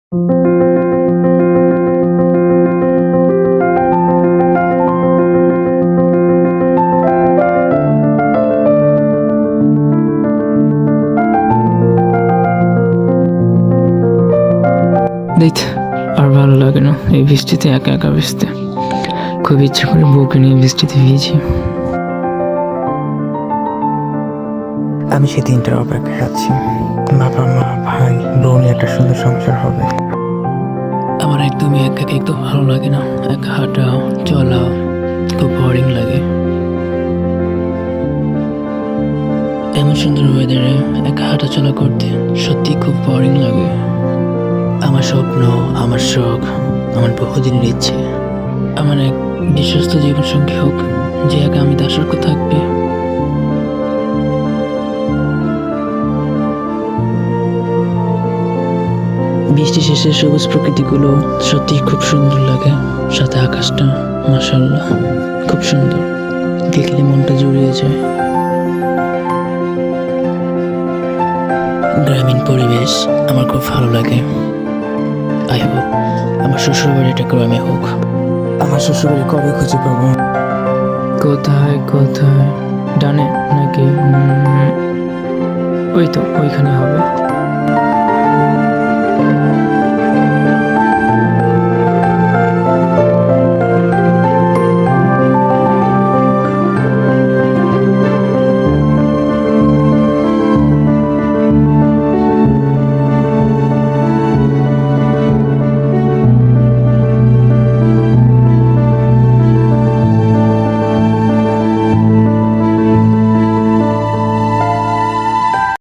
দেখতে আর ভালো লাগে না এই বৃষ্টিতে একা একা ভিজতে। খুব ইচ্ছে করে বউকে নিয়ে বৃষ্টিতে ভিজি। আমি সেই দিনটার অপেক্ষায় আছি। বাবা মা ভাই বউ নিয়ে একটা সুন্দর সংসার হবে। আমার একদমই একা একদম ভালো লাগে না। একা হাঁটা চলা খুব বোরিং লাগে। এমন সুন্দর ওয়েদারে একা হাঁটা চলা করতে সত্যি খুব বোরিং লাগে। আমার স্বপ্ন, আমার শখ, আমার বহুদিনের ইচ্ছে আমার এক বিশ্বস্ত জীবনসঙ্গী হোক, যে একা আমি তার সঙ্গে থাকবে। বৃষ্টি শেষে সবুজ প্রকৃতিগুলো সত্যি খুব সুন্দর লাগে। সাথে আকাশটা মাশাআল্লাহ খুব সুন্দর, দেখলে মনটা জুড়িয়ে যায়। গ্রামীণ পরিবেশ আমার খুব ভালো লাগে। আই হোপ আমার শ্বশুরবাড়িটা গ্রামে হোক। আমার শ্বশুরবাড়ি কবে খুঁজে পাবো? কোথায় কোথায়, ডানে নাকি? ওই তো ওইখানে হবে।